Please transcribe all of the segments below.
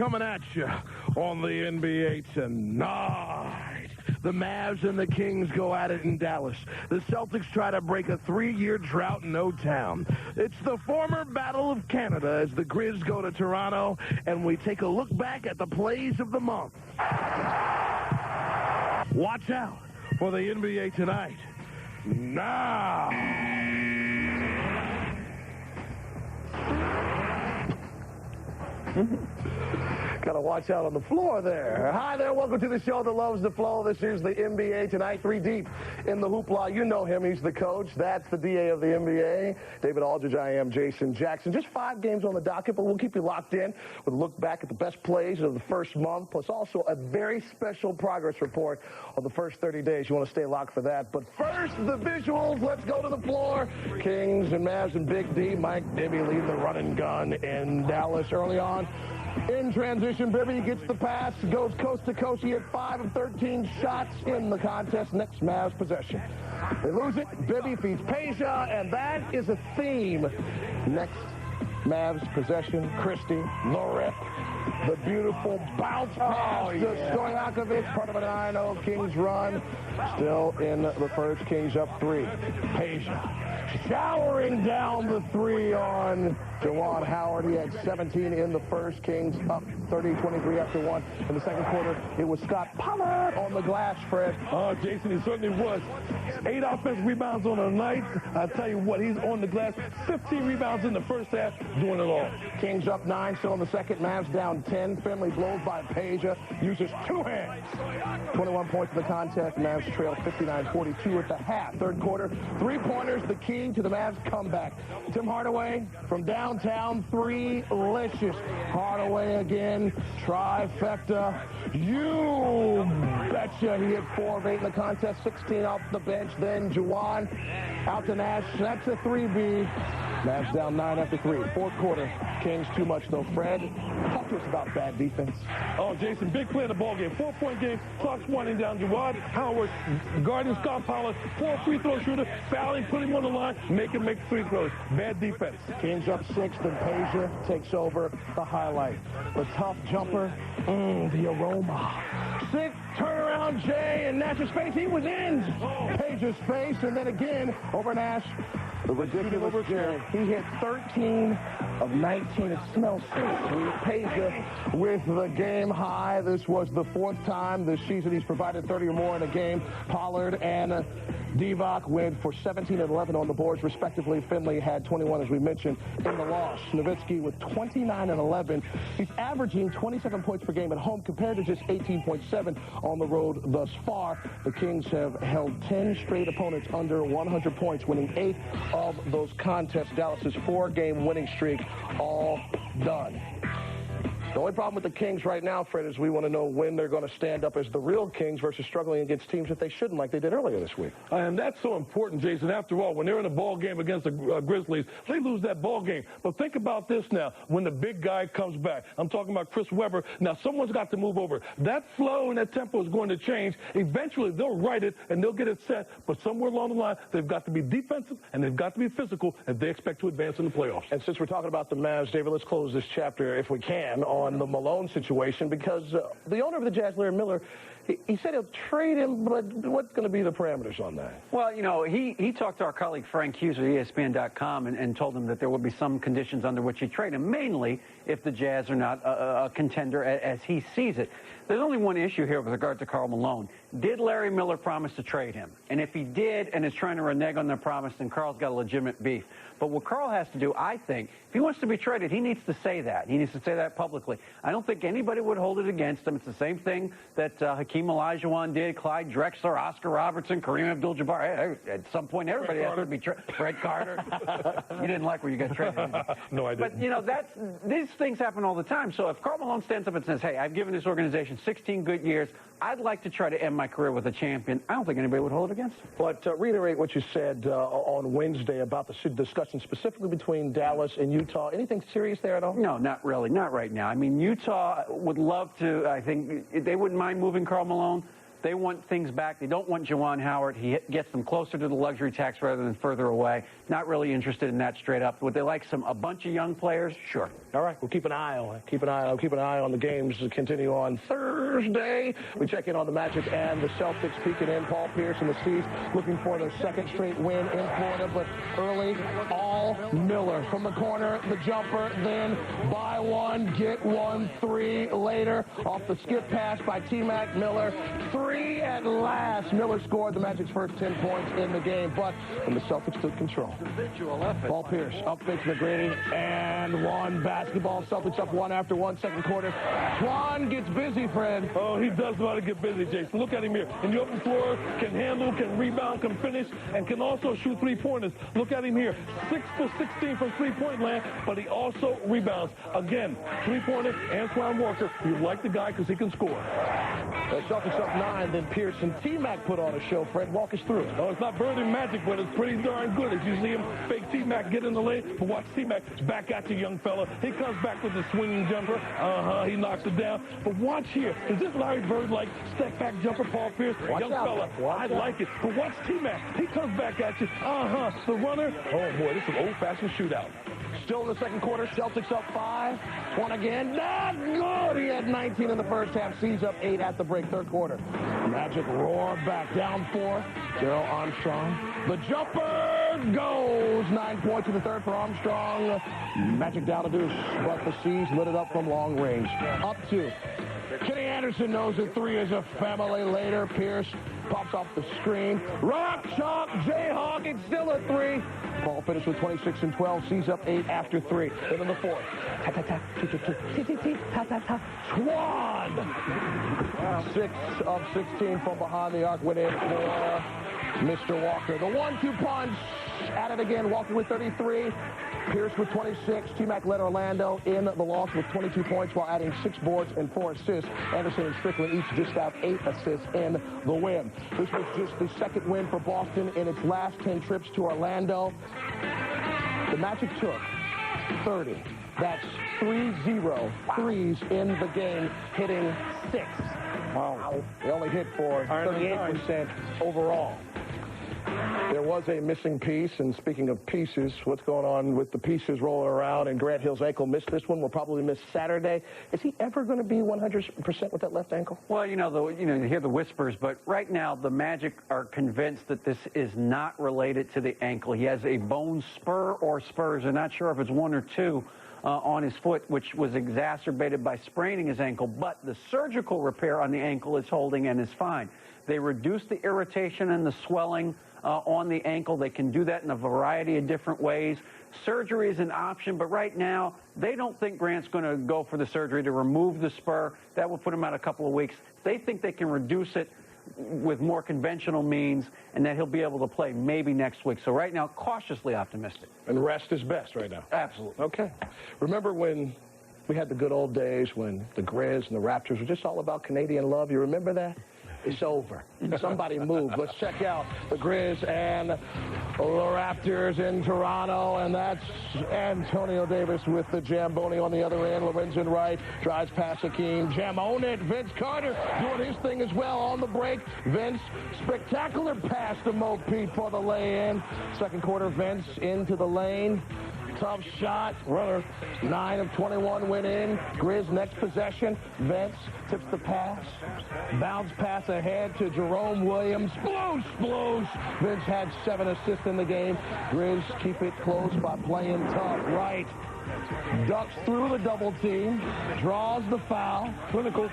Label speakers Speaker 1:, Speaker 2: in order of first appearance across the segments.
Speaker 1: coming at you on the NBA tonight. The Mavs and the Kings go at it in Dallas. The Celtics try to break a 3-year drought in O-Town. It's the former Battle of Canada as the Grizz go to Toronto, and we take a look back at the plays of the month. Watch out for the NBA tonight. Now. Gotta watch out on the floor there. Hi there, welcome to the show that loves the flow. This is the NBA tonight, 3 deep in the hoopla. You know him, he's the coach. That's the DA of the NBA. David Aldridge, I am Jason Jackson. Just 5 games on the docket, but we'll keep you locked in with a look back at the best plays of the first month, plus also a very special progress report on the first 30 days. You want to stay locked for that. But first, the visuals. Let's go to the floor. Kings and Mavs and Big D. Mike Bibby lead the run and gun in Dallas early on. In transition, Bibby gets the pass, goes coast to coast. He hit 5 of 13 shots in the contest. Next Mavs possession. They lose it. Bibby feeds Peja, and that is a theme. Next Mavs possession. Christie, Lorette, the beautiful bounce pass to Stojakovic, part of a 9-0 Kings run. Still in the first, Kings up 3. Peja showering down the 3 on Juwan Howard. He had 17 in the first. Kings up 30-23 after 1. In the second quarter, it was Scott Pollard on the glass, Fred.
Speaker 2: Oh, Jason, he certainly was. 8 offensive rebounds on the night. I tell you what, he's on the glass. 15 rebounds in the first half, doing it all.
Speaker 1: Kings up 9, still in the second. Mavs down 10. Finley blows by Peja. Uses 2 hands. 21 points in the contest. Mavs trail 59-42 at the half. Third quarter, 3-pointers, the key to the Mavs comeback. Tim Hardaway from downtown, 3-licious. Hardaway again, trifecta. You betcha. He hit 4 of 8 in the contest, 16 off the bench. Then Juwan out to Nash. That's a 3B. Mavs down 9 after 3. Fourth quarter, Kings too much though. Fred, talk to us about bad defense.
Speaker 2: Oh, Jason, big play in the ball game. 4-point game. Clock's winding down. Juwan Howard guarding Scott Pollard. 4 free throw shooter. Fouling, put him on the line, make him make free throws. Bad defense.
Speaker 1: Kings up 6, then Peja takes over the highlight. The tough jumper, the aroma. 6, turnaround Jay, and Nash's face. He was in Peja's face, and then again over Nash. The ridiculous Jay. He hit 13 of 19. It smells sweet. Peja with the game high. This was the 4th time this season he's provided 30 or more in a game. Pollard and Divac went for 17 and 11 on the boards, respectively. Finley had 21, as we mentioned, in the loss. Nowitzki with 29 and 11. He's averaging 27 points per game at home compared to just 18.7 on the road thus far. The Kings have held 10 straight opponents under 100 points, winning 8 of those contests. Dallas's 4-game winning streak all done. The only problem with the Kings right now, Fred, is we want to know when they're going to stand up as the real Kings versus struggling against teams that they shouldn't, like they did earlier this week.
Speaker 2: And that's so important, Jason. After all, when they're in a ball game against the Grizzlies, they lose that ball game. But think about this now, when the big guy comes back. I'm talking about Chris Webber. Now, someone's got to move over. That flow and that tempo is going to change. Eventually, they'll right it, and they'll get it set. But somewhere along the line, they've got to be defensive, and they've got to be physical if they expect to advance in the playoffs.
Speaker 1: And since we're talking about the Mavs, David, let's close this chapter, if we can, on the Malone situation, because the owner of the Jazz, Larry Miller, he said he'll trade him, but what's going to be the parameters on that?
Speaker 3: Well, you know, he talked to our colleague Frank Hughes of ESPN.com and told him that there will be some conditions under which he trade him, mainly if the Jazz are not a contender as he sees it. There's only one issue here with regard to Karl Malone. Did Larry Miller promise to trade him? And if he did and is trying to renege on the promise, then Karl's got a legitimate beef. But what Karl has to do, I think, if he wants to be traded, he needs to say that. He needs to say that publicly. I don't think anybody would hold it against him. It's the same thing that Hakeem Olajuwon did, Clyde Drexler, Oscar Robertson, Kareem Abdul-Jabbar. At some point, everybody has to be traded. Fred Carter. You didn't like where you got traded.
Speaker 2: No, I didn't.
Speaker 3: But, you know, these things happen all the time. So if Karl Malone stands up and says, hey, I've given this organization 16 good years, I'd like to try to end my career with a champion, I don't think anybody would hold it against him.
Speaker 1: But reiterate what you said on Wednesday about the discussion specifically between Dallas and Utah. Anything serious there at all?
Speaker 3: No, not really. Not right now. I mean, Utah would love to, I think, they wouldn't mind moving Karl Malone. They want things back. They don't want Juwan Howard. He gets them closer to the luxury tax rather than further away. Not really interested in that straight up. Would they like a bunch of young players? Sure.
Speaker 1: All right, we'll keep an eye on it. Keep an eye on the games to continue on Thursday. We check in on the Magic and the Celtics peeking in. Paul Pierce and the C's looking for their second straight win in Florida, but early, all Miller from the corner, the jumper, then buy one, get one, three later. Off the skip pass by T-Mac, Miller, three at last. Miller scored the Magic's first 10 points in the game, but when the Celtics took control. Paul Pierce up fakes McGrady and one basketball. Celtics up one after one, second quarter. Juwan gets busy, Fred.
Speaker 2: Oh, he does know how to get busy, Jason. Look at him here. In the open floor, can handle, can rebound, can finish, and can also shoot three-pointers. Look at him here. 6 for 16 from three-point land, but he also rebounds. Again, three-pointer, Antoine Walker. You like the guy because he can score.
Speaker 1: The Celtics up 9, then Pierce and T-Mac put on a show. Fred, walk us through it.
Speaker 2: No, it's not Bird and Magic, but it's pretty darn good. As you see him fake T-Mac get in the lane, but watch T-Mac back at you, young fella. He comes back with the swinging jumper. He knocks it down. But watch here. Is this Larry Bird-like step-back jumper, Paul Pierce?
Speaker 1: Watch
Speaker 2: young
Speaker 1: out.
Speaker 2: fella.
Speaker 1: Watch
Speaker 2: I
Speaker 1: out.
Speaker 2: like it. But watch T-Mac. He comes back at you. The runner. Oh, boy, this is an old-fashioned shootout.
Speaker 1: Still in the second quarter, Celtics up 5. One again. Not good. He had 19 in the first half. C's up 8 at the break. Third quarter. Magic roar back down 4. Darrell Armstrong. The jumper goes. 9 points in the third for Armstrong. Magic down a deuce, but the C's lit it up from long range. Up 2. Kenny Anderson knows that 3 is a family later. Pierce pops off the screen. Rock, chalk, Jayhawk. It's still a 3. Paul finished with 26 and 12. C's up 8 after 3. Then in the fourth. Juwan. 6 of 16 from behind the arc. Went in for Mr. Walker. The 1-2 punch. At it again. Walker with 33. Pierce with 26. T-Mac led Orlando in the loss with 22 points while adding 6 boards and 4 assists. Anderson and Strickland each dished out 8 assists in the win. This was just the second win for Boston in its last 10 trips to Orlando. The Magic took 30. That's 3-0 threes in the game, hitting 6. Wow. They only hit for 38% overall. There was a missing piece, and speaking of pieces, what's going on with the pieces rolling around, and Grant Hill's ankle missed this one, will probably miss Saturday. Is he ever going to be 100% with that left ankle?
Speaker 3: Well, you hear the whispers, but right now the Magic are convinced that this is not related to the ankle. He has a bone spur or spurs. They're not sure if it's 1 or 2 on his foot, which was exacerbated by spraining his ankle, but the surgical repair on the ankle is holding and is fine. They reduced the irritation and the swelling on the ankle. They can do that in a variety of different ways. Surgery is an option, but right now they don't think Grant's going to go for the surgery to remove the spur. That will put him out a couple of weeks. They think they can reduce it with more conventional means, and that he'll be able to play maybe next week. So right now, cautiously optimistic.
Speaker 1: And rest is best right now.
Speaker 3: Absolutely.
Speaker 1: Okay. Remember when we had the good old days when the Grizz and the Raptors were just all about Canadian love? You remember that? It's over. Somebody move. Let's check out the Grizz and the Raptors in Toronto, and that's Antonio Davis with the Jamboni on the other end. Lorenzen Wright drives past Hakeem. Jam on it. Vince Carter doing his thing as well on the break. Vince, spectacular pass to Mo Pete for the lay-in. Second quarter, Vince into the lane. Tough shot. Runner, 9 of 21 went in. Grizz next possession. Vince tips the pass. Bounce pass ahead to Jerome Williams. Sploosh. Vince had 7 assists in the game. Grizz keep it close by playing tough. Right. Ducks through the double team. Draws the foul. Clinical.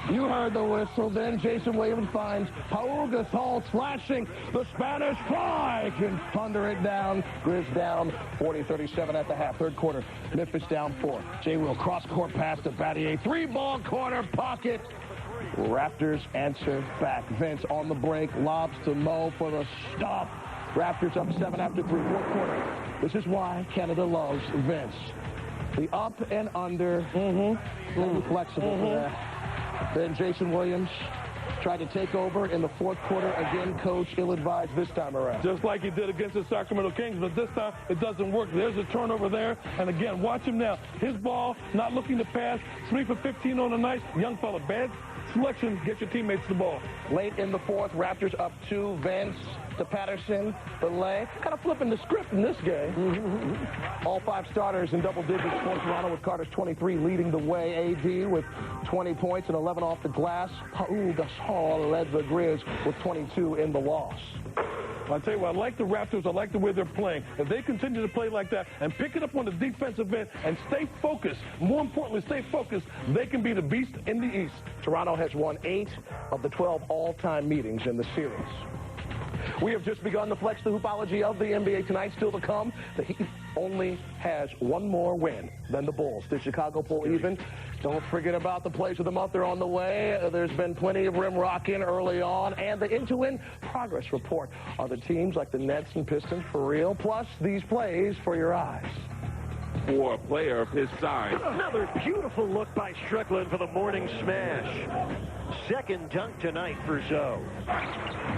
Speaker 1: You heard the whistle. Then Jason Williams finds Paul Gasol slashing. The Spanish Fly can thunder it down. Grizz down 40-37 at the half. Third quarter. Memphis down 4. Jay Will cross-court pass to Battier. 3-ball corner pocket. Raptors answer back. Vince on the break. Lobs to Mo for the stop. Raptors up 7 after 3. Fourth quarter. This is why Canada loves Vince. The up and under. Flexible for that. Then Jason Williams tried to take over in the fourth quarter. Again, coach ill-advised this time around.
Speaker 2: Just like he did against the Sacramento Kings, but this time it doesn't work. There's a turnover there. And again, watch him now. His ball, not looking to pass. 3 for 15 on the night. Young fella, bad selection. Get your teammates the ball.
Speaker 1: Late in the fourth, Raptors up 2. Vance to Patterson, Belay. Kind of flipping the script in this game. All 5 starters in double digits for Toronto, with Carter's 23 leading the way. AD with 20 points and 11 off the glass. Paul Gasol led the Grizz with 22 in the loss.
Speaker 2: I'll tell you what, I like the Raptors. I like the way they're playing. If they continue to play like that and pick it up on the defensive end and stay focused, more importantly, stay focused, they can be the beast in the East.
Speaker 1: Toronto has won 8 of the 12 all-time meetings in the series. We have just begun the Flex the Hoopology of the NBA tonight. Still to come, the Heat only has one more win than the Bulls. Did Chicago pull even? Don't forget about the plays of the month. They're on the way. There's been plenty of rim rocking early on. And the end-to-end progress report are the teams like the Nets and Pistons for real, plus these plays for your eyes.
Speaker 4: For a player of his size.
Speaker 5: Another beautiful look by Strickland for the morning smash. Second dunk tonight for Zoe.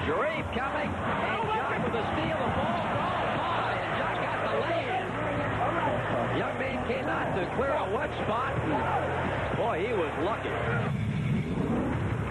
Speaker 6: Sharif coming, and Jock with a steal. The ball rolled by, and Jock got the lay-in. Young man came out to clear a wet spot, and boy, he was lucky.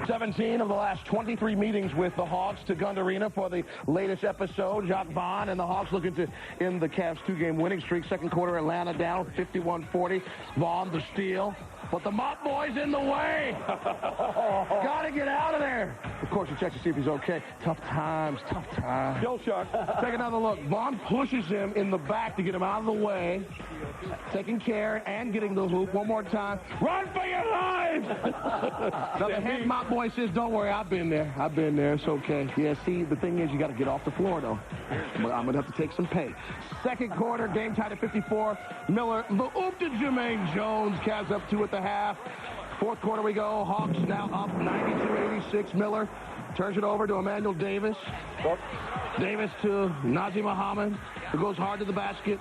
Speaker 1: 17 of the last 23 meetings with the Hawks to Gund Arena for the latest episode. Jacques Vaughn and the Hawks looking to end the Cavs' 2-game winning streak. Second quarter, Atlanta down 51-40. Vaughn the steal. But the Mop Boy's in the way. Gotta get out of there. Of course, he checks to see if he's okay. Tough times, tough times.
Speaker 2: Yo, Shock.
Speaker 1: Take another look. Vaughn pushes him in the back to get him out of the way. Taking care and getting the hoop. One more time. Run for your lives! Now, the head Mop Boy says, don't worry, I've been there. I've been there. It's okay. Yeah, see, the thing is, you got to get off the floor, though. But I'm going to have to take some pay. Second quarter, game tied at 54. Miller, the oop to Jermaine Jones. Cavs up 2 at the half. Fourth quarter we go. Hawks now up 92-86. Miller turns it over to Emmanuel Davis. Davis to Nazir Muhammad, who goes hard to the basket.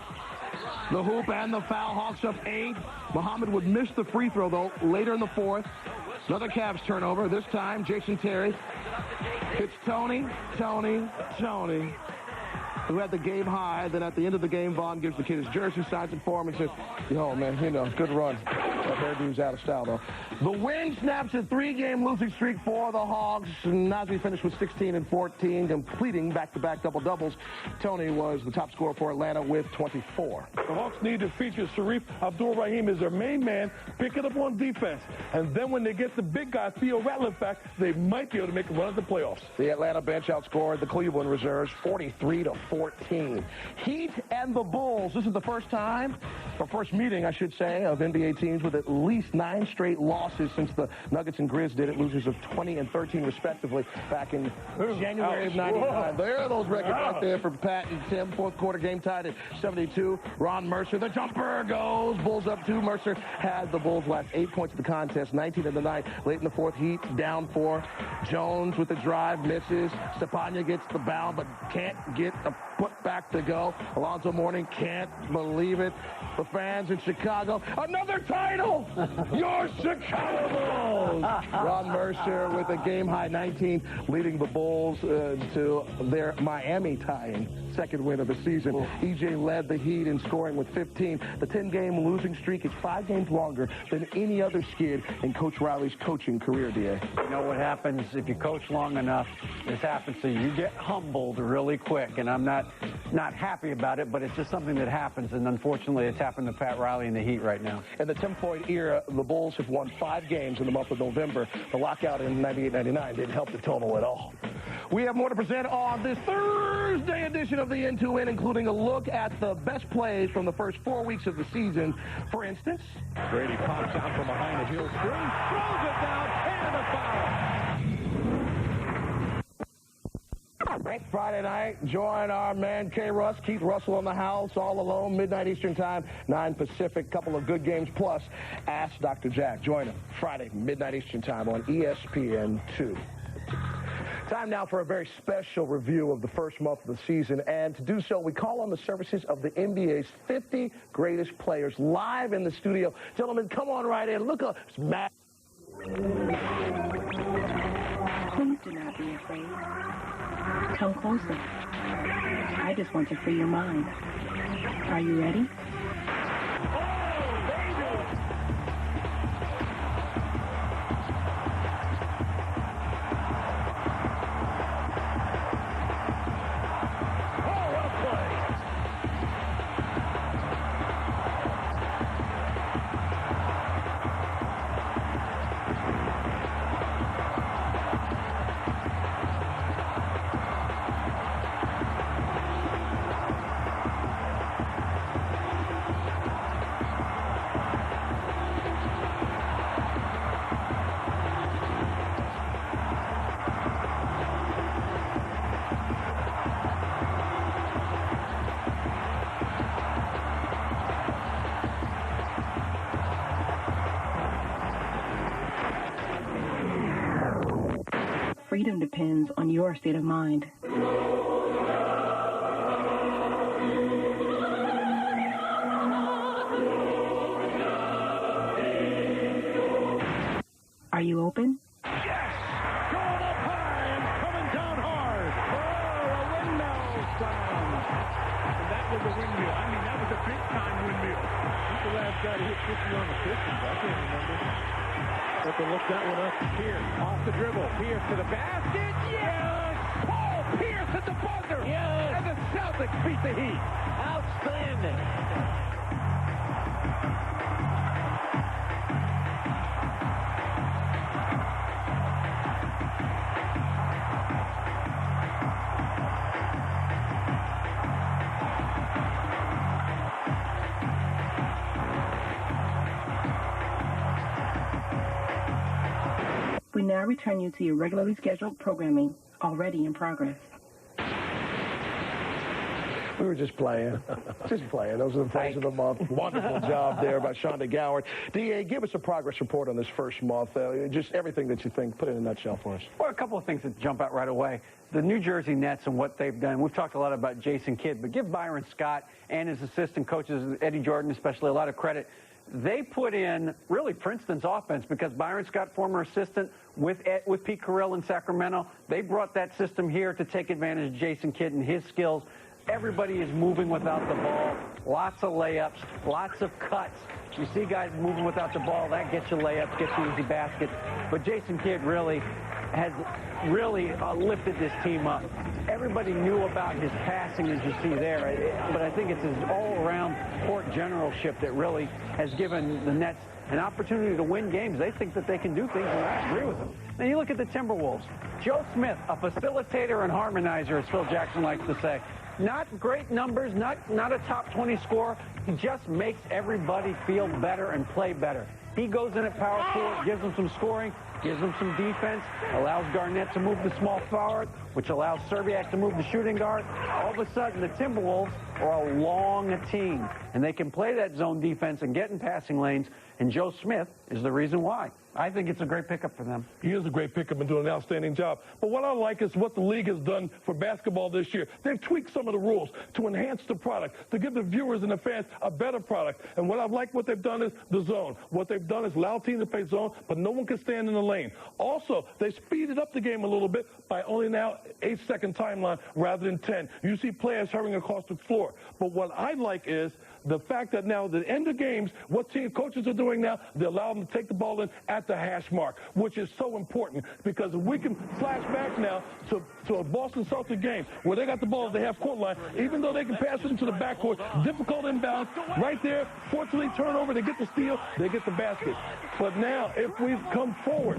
Speaker 1: The hoop and the foul. Hawks up 8. Muhammad would miss the free throw, though, later in the fourth. Another Cavs turnover. This time, Jason Terry hits Tony, who had the game high. Then at the end of the game, Vaughn gives the kid his jersey, signs it for him, and says, yo, man, you know, good run. That hairdo's out of style, though. The win snaps a 3-game losing streak for the Hawks. Nazir finished with 16 and 14, completing back-to-back double-doubles. Tony was the top scorer for Atlanta with 24.
Speaker 2: The Hawks need to feature Sharif Abdul-Rahim as their main man, pick it up on defense. And then when they get the big guy, Theo Ratliff, back, they might be able to make a run at the playoffs.
Speaker 1: The Atlanta bench outscored the Cleveland reserves 43-14. Heat and the Bulls. This is the first time, or first meeting, I should say, of NBA teams with at least 9 straight losses since the Nuggets and Grizz did it, losers of 20 and 13 respectively back in January of 99. There are those records right there for Pat and Tim. Fourth quarter game tied at 72. Ron Mercer, the jumper goes. Bulls up 2. Mercer had the Bulls last 8 points of the contest, 19 of the night. Late in the fourth, Heat down 4. Jones with the drive misses. Stepanya gets the bound but can't get a put back to go. Alonzo Mourning can't believe it. The fans in Chicago, another title! Your Chicago Bulls! Ron Mercer with a game-high 19, leading the Bulls to their Miami tying second win of the season. EJ led the Heat in scoring with 15. The 10-game losing streak is 5 games longer than any other skid in Coach Riley's coaching career, D.A.
Speaker 3: You know what happens if you coach long enough? This happens to you. You get humbled really quick, and I'm not happy about it, but it's just something that happens, and unfortunately it's happened to Pat Riley and the Heat right now.
Speaker 1: In the Tim Floyd era, the Bulls have won 5 games in the month of November. The lockout in 98-99 didn't help the total at all. We have more to present on this Thursday edition of the End-to-End, including a look at the best plays from the first 4 weeks of the season. For instance,
Speaker 4: Brady pops out from behind the heel screen, throws it down, and a foul.
Speaker 1: Friday night, join our man K. Russ, Keith Russell in the house, all alone, midnight Eastern time, 9 Pacific, couple of good games, plus Ask Dr. Jack. Join him Friday, midnight Eastern time on ESPN 2. Time now for a very special review of the first month of the season, and to do so, we call on the services of the NBA's 50 greatest players live in the studio. Gentlemen, come on right in. Look up. Matt.
Speaker 7: Do not be afraid. Come closer. I just want to free your mind. Are you ready? Freedom depends on your state of mind. Are you open?
Speaker 4: Yes! Going up high and coming down hard. Oh, a windmill sound. And that was a windmill. I mean, that was a big-time windmill. Who's the last guy to hit 50 on the Pistons? I can't remember. But to look that one up. Pierce off the dribble. Pierce to the basket. Yes! Paul Pierce at the buzzer. Yes! And the Celtics beat the Heat. Outstanding.
Speaker 7: We now return you to your regularly scheduled programming, already in progress.
Speaker 1: We were just playing. Just playing. Those are the plays of the month. Wonderful job there by Shonda Goward. D.A., give us a progress report on this first month. Just everything that you think. Put it in a nutshell for us.
Speaker 3: Well, a couple of things that jump out right away. The New Jersey Nets and what they've done. We've talked a lot about Jason Kidd, but give Byron Scott and his assistant coaches, Eddie Jordan especially, a lot of credit. They put in really Princeton's offense because Byron Scott, former assistant with Pete Carroll in Sacramento, they brought that system here to take advantage of Jason Kidd and his skills. Everybody is moving without the ball. Lots of layups, lots of cuts. You see guys moving without the ball, that gets you layups, gets you easy baskets. But Jason Kidd really has lifted this team up. Everybody knew about his passing, as you see there, but I think it's his all-around court generalship that really has given the Nets an opportunity to win games. They think that they can do things, and I agree with them. Now, you look at the Timberwolves. Joe Smith, a facilitator and harmonizer, as Phil Jackson likes to say. Not great numbers, not a top 20 scorer. He just makes everybody feel better and play better. He goes in at power forward, gives them some scoring, gives them some defense, allows Garnett to move the small forward, which allows Serbiak to move the shooting guard. All of a sudden, the Timberwolves are a long team, and they can play that zone defense and get in passing lanes, and Joe Smith is the reason why. I think it's a great pickup for them.
Speaker 2: He is a great pickup and doing an outstanding job. But what I like is what the league has done for basketball this year. They've tweaked some of the rules to enhance the product, to give the viewers and the fans a better product. And what I like what they've done is the zone. What they've done is allow teams to play zone, but no one can stand in the lane. Also, they speeded up the game a little bit by only now 8-second timeline rather than 10. You see players hurrying across the floor. But what I like is the fact that now at the end of games, what team coaches are doing now, they allow them to take the ball in at the hash mark, which is so important because if we can flash back now to a Boston Celtics game where they got the ball at the half-court line, even though they can pass it into the backcourt, difficult inbound, right there, fortunately turnover, they get the steal, they get the basket. But now, if we come forward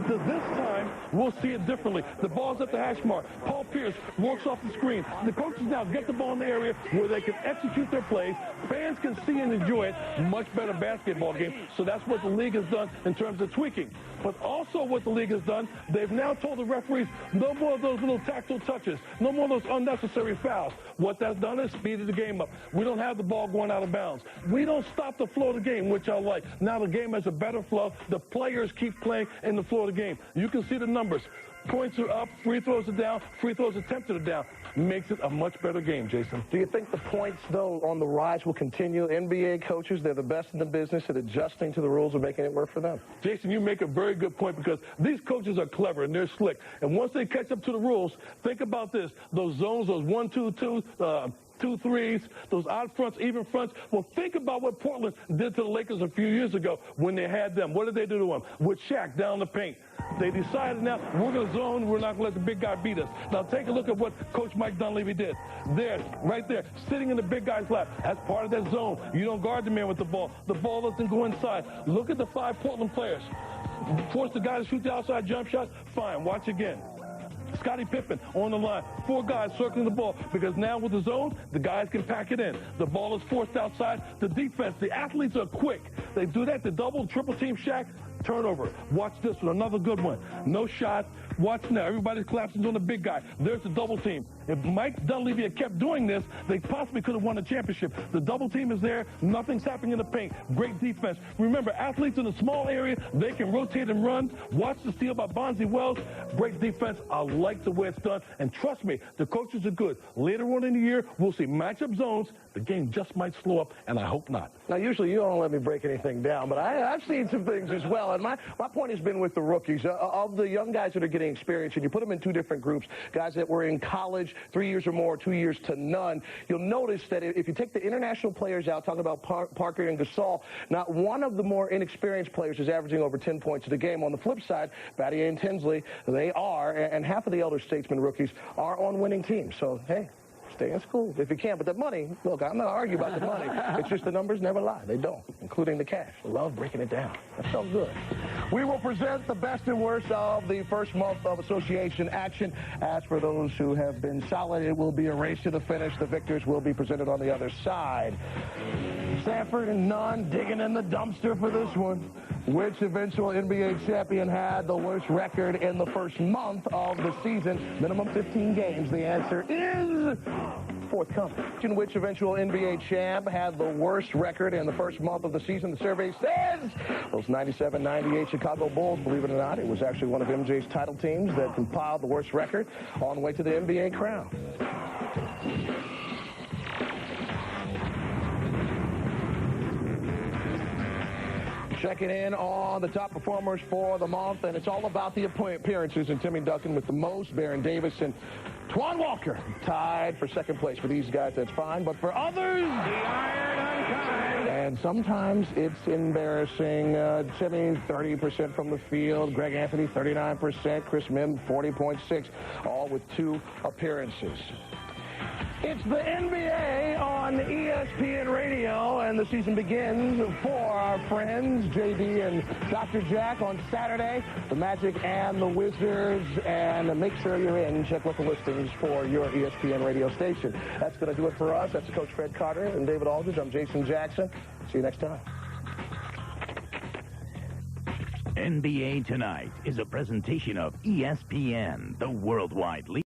Speaker 2: to this time, we'll see it differently. The ball's at the hash mark. Paul Pierce works off the screen. The coaches now get the ball in the area where they can execute their plays. Fans can see and enjoy it. Much better basketball game. So that's what the league has done in terms of tweaking. But also what the league has done, they've now told the referees no more of those little tactile touches, no more of those unnecessary fouls. What that's done is speeded the game up. We don't have the ball going out of bounds. We don't stop the flow of the game, which I like. Now the game has a better flow. The players keep playing in the flow of the game. You can see the numbers. points are up, free throws are down, free throws attempted are down. Makes it a much better game, Jason.
Speaker 1: Do you think the points, though, on the rise will continue? NBA coaches, they're the best in the business at adjusting to the rules and making it work for them.
Speaker 2: Jason, you make a very good point because these coaches are clever and they're slick. And once they catch up to the rules, think about this. Those zones, those 1-2-2, 2-3s, those odd fronts, even fronts. Well, think about what Portland did to the Lakers a few years ago when they had them. What did they do to them? With Shaq down the paint. They decided now we're going to zone. We're not going to let the big guy beat us. Now take a look at what Coach Mike Dunleavy did. There, right there, sitting in the big guy's lap. That's part of that zone. You don't guard the man with the ball. The ball doesn't go inside. Look at the 5 Portland players. Force the guy to shoot the outside jump shot. Fine. Watch again. Scottie Pippen on the line. 4 guys circling the ball because now with the zone, the guys can pack it in. The ball is forced outside. The defense, the athletes are quick. They do that. The double, triple team Shaq. Turnover. Watch this one. Another good one. No shot. Watch now. Everybody's collapsing on the big guy. There's the double team. If Mike Dunleavy had kept doing this, they possibly could have won a championship. The double team is there. Nothing's happening in the paint. Great defense. Remember, athletes in a small area, they can rotate and run. Watch the steal by Bonzi Wells. Great defense. I like the way it's done. And trust me, the coaches are good. Later on in the year, we'll see matchup zones. The game just might slow up, and I hope not.
Speaker 1: Now, usually you don't let me break anything down, but I've seen some things as well. And my point has been with the rookies. Of the young guys that are getting experience, and you put them in 2 different groups, guys that were in college 3 years or more, 2 years to none, you'll notice that if you take the international players out, talking about Parker and Gasol, not one of the more inexperienced players is averaging over 10 points a game. On the flip side, Battier and Tinsley, they are, and half of the elder statesman rookies are on winning teams. So, hey, stay in school if you can. But the money, look, I'm not arguing about the money. It's just the numbers never lie. They don't, including the cash. I love breaking it down. That felt good. We will present the best and worst of the first month of association action. As for those who have been solid, it will be a race to the finish. The victors will be presented on the other side. Sanford and Nunn digging in the dumpster for this one. Which eventual NBA champion had the worst record in the first month of the season? Minimum 15 games. The answer is forthcoming. Which eventual NBA champ had the worst record in the first month of the season? The survey says those 97-98 Chicago Bulls. Believe it or not, it was actually one of MJ's title teams that compiled the worst record on the way to the NBA crown. Checking in on the top performers for the month, and it's all about the appearances. And Timmy Duncan with the most, Baron Davis and Twan Walker tied for second place. For these guys, that's fine, but for others, the iron unkind. And sometimes it's embarrassing. Timmy, 30% from the field. Greg Anthony, 39%. Chris Mihm, 40.6, all with 2 appearances. It's the NBA on ESPN Radio, and the season begins for our friends JD and Dr. Jack on Saturday. The Magic and the Wizards, and make sure you're in. Check local listings for your ESPN radio station. That's going to do it for us. That's Coach Fred Carter and David Aldridge. I'm Jason Jackson. See you next time.
Speaker 8: NBA Tonight is a presentation of ESPN, the worldwide leader.